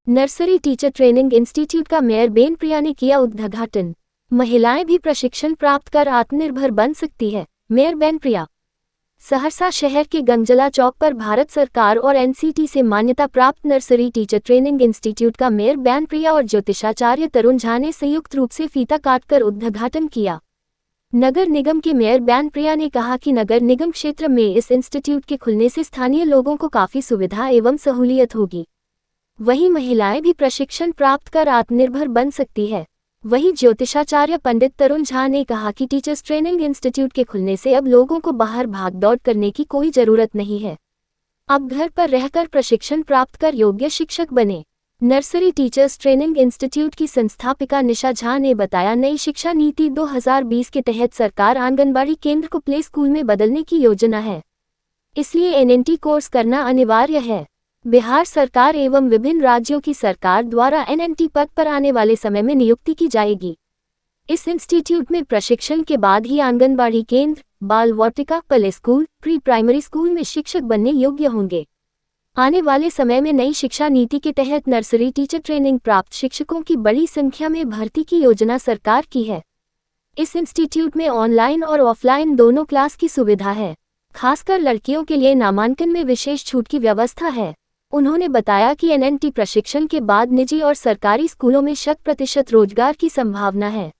Nursery teacher training institute का mayor बेनप्रिया ने किया उद्घाटन। महिलाएं भी प्रशिक्षण प्राप्त कर आत्मनिर्भर बन सकती है। मेयर बेनप्रिया। सहरसा शहर के गंगजला चौक पर भारत सरकार और एनसीटी से मान्यता प्राप्त नर्सरी टीचर ट्रेनिंग इंस्टीट्यूट का मेयर बेनप्रिया और ज्योतिषाचार्य तरुण झा ने संयुक्त रूप से फीता काटकर उद्घाटन किया। नगर निगम के मेयर बेनप्रिया ने कहा कि नगर निगम क्षेत्र में इस इंस्टीट्यूट के खुलने से स्थानीय लोगों को काफी सुविधा एवं सहूलियत होगी। वहीं महिलाएं भी प्रशिक्षण प्राप्त कर आत्मनिर्भर बन सकती है। वहीं ज्योतिषाचार्य पंडित तरुण झा ने कहा कि टीचर्स ट्रेनिंग इंस्टीट्यूट के खुलने से अब लोगों को बाहर भाग दौड़ करने की कोई जरूरत नहीं है। अब घर पर रहकर प्रशिक्षण प्राप्त कर योग्य शिक्षक बने। नर्सरी टीचर्स ट्रेनिंग इंस्टीट्यूट की संस्थापिका निशा झा ने बताया, नई शिक्षा नीति 2020 के तहत सरकार आंगनबाड़ी केंद्र को प्ले स्कूल में बदलने की योजना है, इसलिए एनएनटी कोर्स करना अनिवार्य है। बिहार सरकार एवं विभिन्न राज्यों की सरकार द्वारा एनएनटी पद पर आने वाले समय में नियुक्ति की जाएगी। इस इंस्टीट्यूट में प्रशिक्षण के बाद ही आंगनबाड़ी केंद्र, बाल वाटिका, play school, pre primary school में शिक्षक बनने योग्य होंगे। आने वाले समय में नई शिक्षा नीति के तहत नर्सरी टीचर ट्रेनिंग प्राप्त शिक्षकों की बड़ी संख्या में भर्ती की योजना सरकार की है। इस इंस्टीट्यूट में ऑनलाइन और ऑफलाइन दोनों क्लास की सुविधा है। खासकर लड़कियों के लिए नामांकन में विशेष छूट की व्यवस्था है। उन्होंने बताया कि एनएनटी प्रशिक्षण के बाद निजी और सरकारी स्कूलों में 100% रोजगार की संभावना है।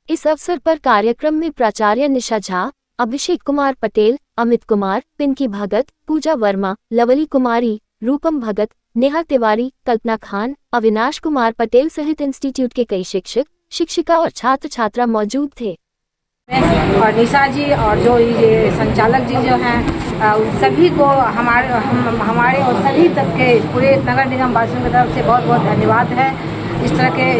इस अवसर पर कार्यक्रम में प्राचार्य निशा झा, अभिषेक कुमार पटेल, अमित कुमार, पिंकी भगत, पूजा वर्मा, लवली कुमारी, रूपम भगत, नेहा तिवारी, कल्पना खान, अविनाश कुमार पटेल सहित इंस्टीट्यूट के कई शिक्षक, शिक्षिका और छात्र छात्रा मौजूद थे। और निशा जी और जो ये संचालक जी जो हैं उन सभी को हमारे और सभी तक के पूरे नगर निगम वासियों की तरफ से बहुत बहुत धन्यवाद है। इस तरह के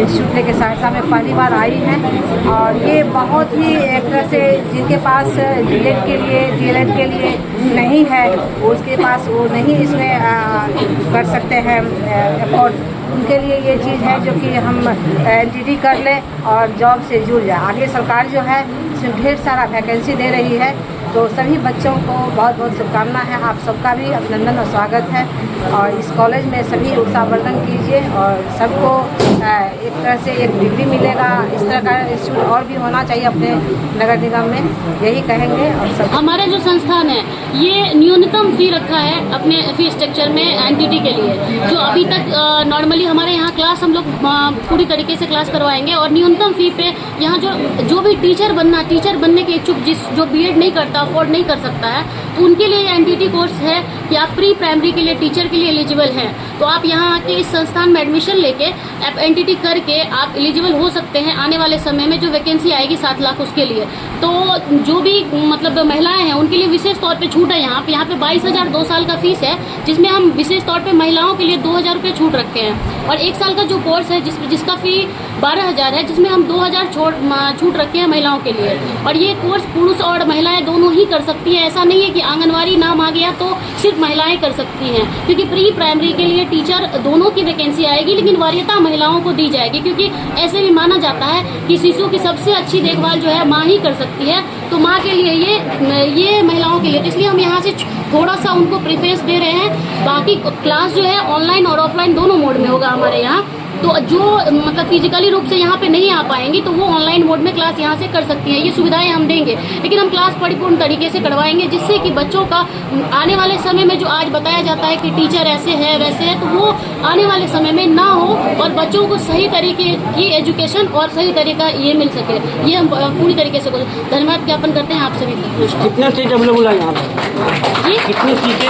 इंस्टीट्यूट लेके सहरसा में पहली बार आई हैं और ये बहुत ही एक तरह से जिनके पास डीएड के लिए डीएलएड के लिए नहीं है, उसके पास वो नहीं इसमें कर सकते हैं अफोर्ड, उनके लिए ये चीज़ है जो कि हम एनटीटी कर लें और जॉब से जुड़ जाए। आगे सरकार जो है इसमें ढेर सारा वैकेंसी दे रही है, तो सभी बच्चों को बहुत बहुत शुभकामनाएं हैं। आप सबका भी अभिनंदन और स्वागत है और इस कॉलेज में सभी उत्साहवर्धन कीजिए और सबको एक तरह से एक डिग्री मिलेगा। इस तरह का इंस्टीट्यूट और भी होना चाहिए अपने नगर निगम में, यही कहेंगे। और सब हमारा जो संस्थान है ये न्यूनतम फी रखा है अपने फी स्ट्रक्चर में एनटीटी के लिए। जो अभी तक नॉर्मली हमारे यहाँ क्लास हम लोग पूरी तरीके से क्लास करवाएंगे और न्यूनतम फी पे यहाँ जो भी टीचर बनने के इच्छुक जो बीएड नहीं करता, अफोर्ड नहीं कर सकता है, तो उनके लिए एनटीटी कोर्स है कि आप प्री प्राइमरी के लिए टीचर के लिए एलिजिबल हैं। तो आप यहाँ आके इस संस्थान में एडमिशन लेके आप एनटीटी करके आप एलिजिबल हो सकते हैं। आने वाले समय में जो वैकेंसी आएगी 7 लाख उसके लिए, तो जो भी मतलब महिलाएं हैं उनके लिए विशेष तौर पे छूट है। यहाँ पे 22,000 2 साल का फीस है, जिसमें हम विशेष तौर पे महिलाओं के लिए 2,000 रुपये छूट रखते हैं। और 1 साल का जो कोर्स है जिसका फी 12,000 है, जिसमें हम 2,000 छूट रखे हैं महिलाओं के लिए। और ये कोर्स पुरुष और महिलाएं दोनों ही कर सकती हैं। ऐसा नहीं है कि आंगनवाड़ी नाम आ गया तो सिर्फ महिलाएं कर सकती हैं, क्योंकि प्री प्राइमरी के लिए टीचर दोनों की वैकेंसी आएगी, लेकिन वरीयता महिलाओं को दी जाएगी, क्योंकि ऐसे भी माना जाता है कि शिशु की सबसे अच्छी देखभाल जो है माँ ही कर सकती है। तो माँ के लिए ये महिलाओं के लिए, इसलिए हम यहाँ से थोड़ा सा उनको प्रेफरेंस दे रहे हैं। बाकी क्लास जो है ऑनलाइन और ऑफलाइन दोनों मोड में होगा हमारे यहाँ। तो जो मतलब फिजिकली रूप से यहाँ पे नहीं आ पाएंगी तो वो ऑनलाइन मोड में क्लास यहाँ से कर सकती हैं। ये सुविधाएं हम देंगे, लेकिन हम क्लास परिपूर्ण तरीके से करवाएंगे, जिससे कि बच्चों का आने वाले समय में जो आज बताया जाता है कि टीचर ऐसे है वैसे है, तो वो आने वाले समय में ना हो और बच्चों को सही तरीके की एजुकेशन और सही तरीका ये मिल सके। ये हम पूरी तरीके से धन्यवाद ज्ञापन करते हैं आप सभी का। कितने सीट अवेलेबल है यहाँ? कितनी सीटें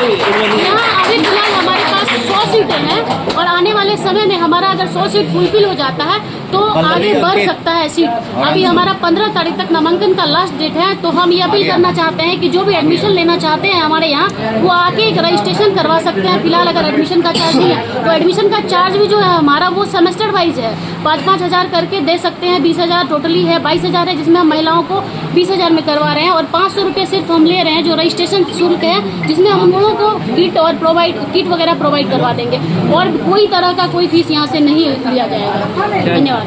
यहाँ अभी फिलहाल हमारे पास 100 सीटें हैं और आने वाले समय में हमारा अगर 100 सीट फुलफिल हो जाता है तो आगे बढ़ सकता है सीट। अभी हमारा 15 तारीख तक नामांकन का लास्ट डेट है, तो हम ये अपील करना चाहते हैं कि जो भी एडमिशन लेना चाहते हैं हमारे यहाँ, वो आके रजिस्ट्रेशन करवा सकते हैं। फिलहाल अगर एडमिशन का चार्ज नहीं है तो एडमिशन का चार्ज भी जो है हमारा वो सेमेस्टर वाइज है। 5-5 हज़ार करके दे सकते हैं। 20,000 टोटली है, 22,000 है, जिसमें हम महिलाओं को 20,000 में करवा रहे हैं और 500 रुपये सिर्फ हम ले रहे हैं जो रजिस्ट्रेशन शुल्क है, जिसमें हम लोगों को किट वगैरह प्रोवाइड करवा देंगे और कोई तरह का कोई फीस यहाँ से नहीं लिया जाएगा। धन्यवाद।